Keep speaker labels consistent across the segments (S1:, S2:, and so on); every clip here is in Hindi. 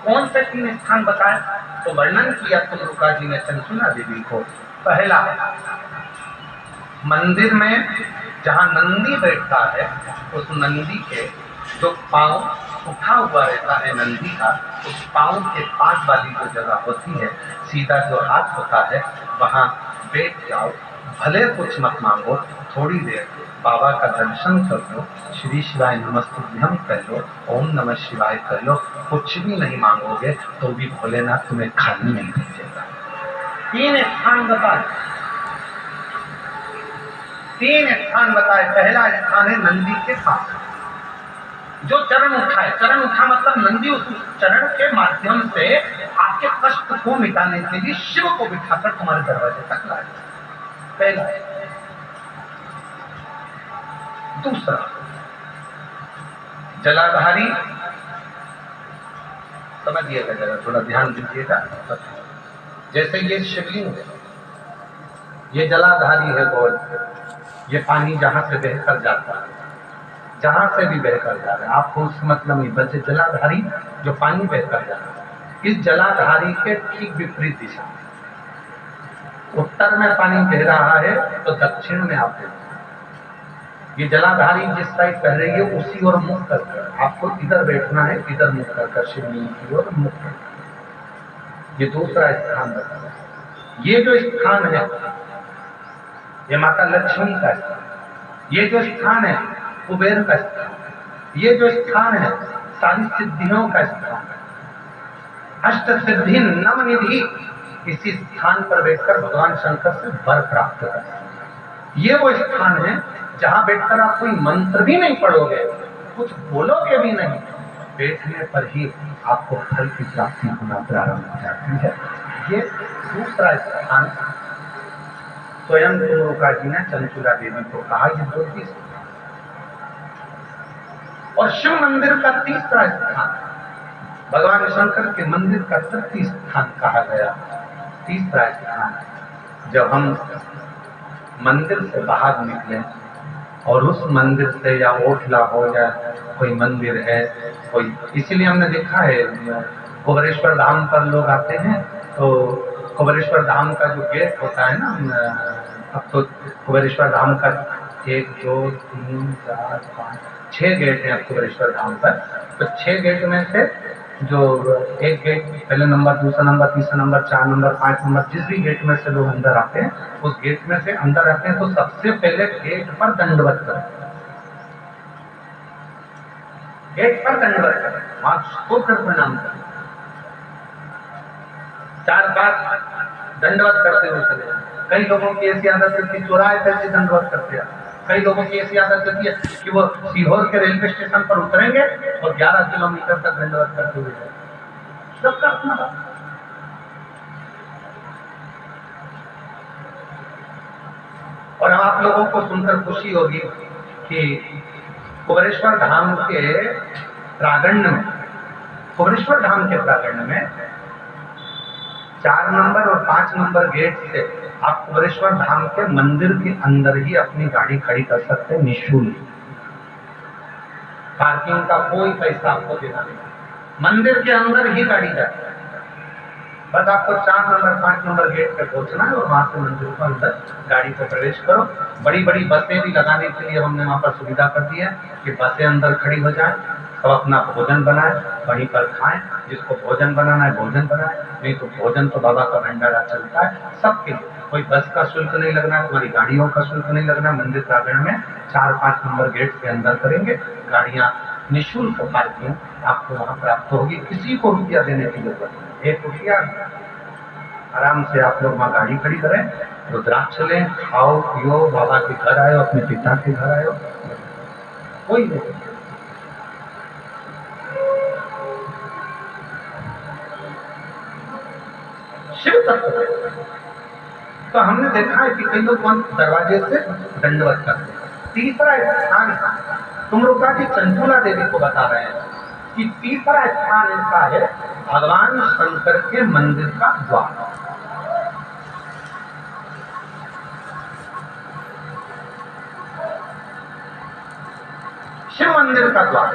S1: कौन से 3 स्थान बताए? तो वर्णन किया तुंगरुका जी ने चंचुला देवी को। पहला, मंदिर में जहां नंदी बैठता है, उस नंदी के जो पांव उठा हुआ रहता है नंदी का, उस पांव के पास वाली जो जगह होती है, सीधा जो हाथ होता है, वहां बैठ जाओ। भले कुछ मत मांगो, थोड़ी देर बाबा का दर्शन कर लो, श्री शिवाय नमस्तुभ्यम कह लो, ओम नमः शिवाय कह लो। कुछ भी नहीं मांगोगे तो भी भोलेनाथ तुम्हें खाली नहीं भेजेगा। 3 स्थान बताए, 3 स्थान बताए। पहला स्थान है नंदी के पास, जो चरण उठाए। चरण उठा मतलब नंदी उस चरण के माध्यम से आपके कष्ट को मिटाने के लिए शिव को बिठाकर तुम्हारे दरवाजे तक लाए। पहला। दूसरा, जलाधारी, समझिएगा जरा, थोड़ा ध्यान दीजिएगा। जैसे ये शिवलिंग है, ये जलाधारी है गौर, ये पानी जहां से बहकर जाता है, जहां से भी बहकर जा रहा है, आपको उससे मतलब नहीं, बस जलाधारी जो पानी बहकर जा रहा है, इस जलाधारी के ठीक विपरीत दिशा, उत्तर में पानी बह रहा है तो दक्षिण में आप देखिए, ये जलाधारी जिस साइड बह रही है उसी ओर मुख करकर आपको इधर बैठना है, इधर मुख करकर शिवलिंग की ओर मुख करकर। ये दूसरा स्थान बताया। ये जो स्थान है, ये माता लक्ष्मी का स्थान, ये जो स्थान है कुबेर का स्थान, ये जो स्थान है सारी सिद्धियों का स्थान, अष्ट सिद्धि नव निधि, इसी स्थान पर बैठकर भगवान शंकर से वर प्राप्त कर। ये वो स्थान है जहां बैठकर आप कोई मंत्र भी नहीं पढ़ोगे, कुछ बोलोगे भी नहीं, बैठने पर ही आपको फल की प्राप्ति होना प्रारंभ हो जाती है। ये दूसरा स्थान स्वयं तुंगरुका जी ने चंचुला देवी को कहा। ये 2 और शिव मंदिर का तीसरा स्थान, भगवान शंकर के मंदिर का तृतीय स्थान कहा गया। तीसरा स्थान, जब हम मंदिर से बाहर निकले और उस मंदिर से या ओठला हो या कोई मंदिर है कोई, इसीलिए हमने देखा है कुबेरेश्वर धाम पर लोग आते हैं तो कुबेरेश्वर धाम का जो गेट होता है ना, अब तो कुबेरेश्वर धाम का 1 2 3 4 5 6 गेट हैं कुबेरेश्वर धाम पर। तो 6 गेट में से जो एक गेट, पहले नंबर, दूसरा नंबर, तीसरा नंबर, 4 नंबर, 5 नंबर, जिस भी गेट में से लोग अंदर आते हैं, उस गेट में से अंदर आते हैं तो सबसे पहले गेट पर दंडवत करें, गेट पर दंडवत करें, वहां स्तोत्र प्रणाम करें, 4 बार दंडवत करते हुए चले। कई लोगों की ऐसी आदत है कि चौराहे पर से दंडवत करते हैं, कई लोगों की ऐसी आदत होती है कि वो सीहोर के रेलवे स्टेशन पर उतरेंगे और 11 किलोमीटर तक दंडवत करते हुए जाएंगे। सबका अपना बात। और आप लोगों को सुनकर खुशी होगी कि कुबेरेश्वर धाम के प्रांगण में, कुबेरेश्वर धाम के प्रांगण में 4 नंबर और 5 नंबर गेट से आप कुबेरेश्वर धाम के मंदिर के अंदर ही अपनी गाड़ी खड़ी कर सकते हैं निःशुल्क। पार्किंग का कोई पैसा आपको देना नहीं, मंदिर के अंदर ही गाड़ी जाती है। बस आपको 4 नंबर 5 नंबर गेट पे पहुंचना है और वहां से मंदिर के अंदर गाड़ी को प्रवेश करो। बड़ी बड़ी बसें भी लगाने के लिए हमने वहां पर सुविधा कर दी है कि बसें अंदर खड़ी हो जाए, सब अपना भोजन बनाए, वहीं पर खाएं, जिसको भोजन बनाना है भोजन बनाए, नहीं तो भोजन तो बाबा का भंडारा चलता है सबके लिए। कोई बस का शुल्क नहीं लगना, तुम्हारी गाड़ियों का शुल्क नहीं लगना। मंदिर प्रांगण में 4-5 नंबर गेट के अंदर करेंगे, गाड़ियां निःशुल्क पार्किंग आपको वहां प्राप्त होगी, किसी को रुपया देने की जरूरत नहीं। 1 रुपया, आराम से आप लोग वहां गाड़ी खड़ी करें, रुद्राक्ष लें, खाओ पियो, बाबा के घर आयो, अपने पिता के घर आयो, कोई नहीं। शिव तत्व तो हमने देखा है कि कई लोग दरवाजे से दंडवत करते हैं। तीसरा स्थान तुंगरुका जी चंचुला देवी को बता रहे हैं कि तीसरा स्थान इसका है भगवान शंकर के मंदिर का द्वार। शिव मंदिर का द्वार।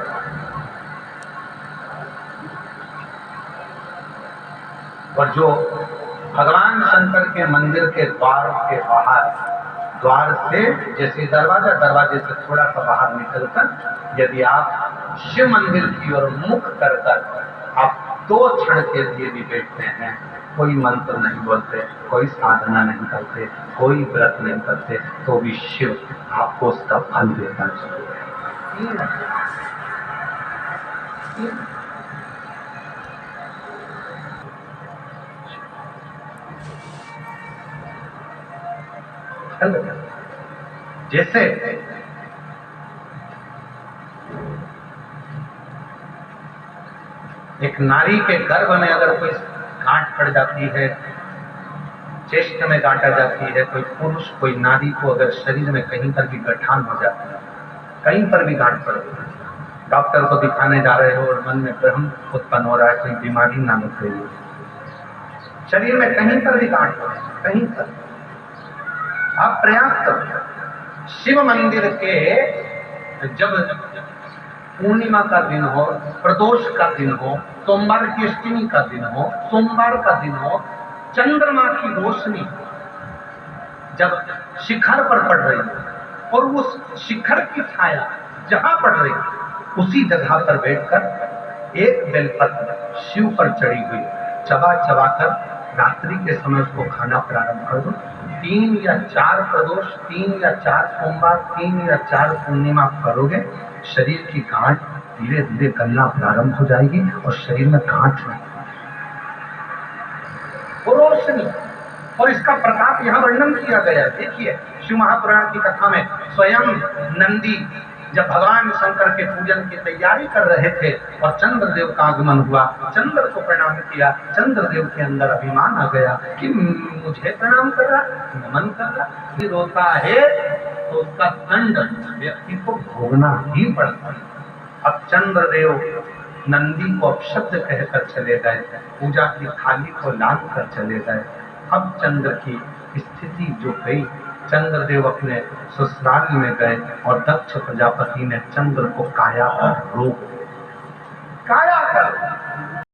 S1: और जो भगवान शंकर के मंदिर के द्वार के बाहर, द्वार से जैसे दरवाजे से थोड़ा सा बाहर निकलकर यदि आप शिव मंदिर की ओर मुख कर आप 2 क्षण के लिए भी बैठते हैं, कोई मंत्र नहीं बोलते, कोई साधना नहीं करते, कोई व्रत नहीं करते, तो भी शिव आपको उसका फल देता चाहिए। जैसे एक नारी के गर्भ में अगर कोई गांठ पड़ जाती है, चेस्ट में गांठ आ जाती है, कोई पुरुष कोई नारी को अगर शरीर में कहीं पर भी गठान हो जाती है, कहीं पर भी गांठ पड़ जाती है, डॉक्टर को दिखाने जा रहे हो और मन में भ्रम उत्पन्न हो रहा है, कोई बीमारी ना लग गई है, शरीर में कहीं पर भी गांठ हो, कहीं पर आप प्रयास करो। शिव मंदिर के जब पूर्णिमा का दिन हो, प्रदोष का दिन हो, सोमवार की अष्टमी का दिन हो, सोमवार का दिन हो, चंद्रमा की रोशनी जब शिखर पर पड़ रही और उस शिखर की छाया जहां पड़ रही उसी जगह पर बैठकर एक बेलपत्र शिव पर चढ़ी हुई चबा चबा कर रात्रि के समय उसको खाना प्रारंभ कर दो। 3 या 4 प्रदोष, 3 या 4 सोमवार, 3 या 4 पूर्णिमा करोगे, शरीर की गांठ धीरे धीरे गलना प्रारंभ हो जाएगी और शरीर में गांठ नहीं, वो रोशनी। और इसका प्रताप यहाँ वर्णन किया गया। देखिए शिव महापुराण की कथा में स्वयं नंदी जब भगवान शंकर के पूजन की तैयारी कर रहे थे और चंद्रदेव का आगमन हुआ, चंद्र को प्रणाम किया, चंद्रदेव के अंदर अभिमान आ गया कि मुझे प्रणाम कर रहा, नमन कर रहा, फिर रोता है तो उसका दंड व्यक्ति को भोगना ही पड़ता है। अब चंद्रदेव नंदी को अपशब्द कहकर चले गए, पूजा की थाली को लाद कर चले गए। अब चंद्र की स्थिति जो गई, चंद्रदेव अपने ससुराल में गए और दक्ष प्रजापति ने चंद्र को काया पर रोक, काया पर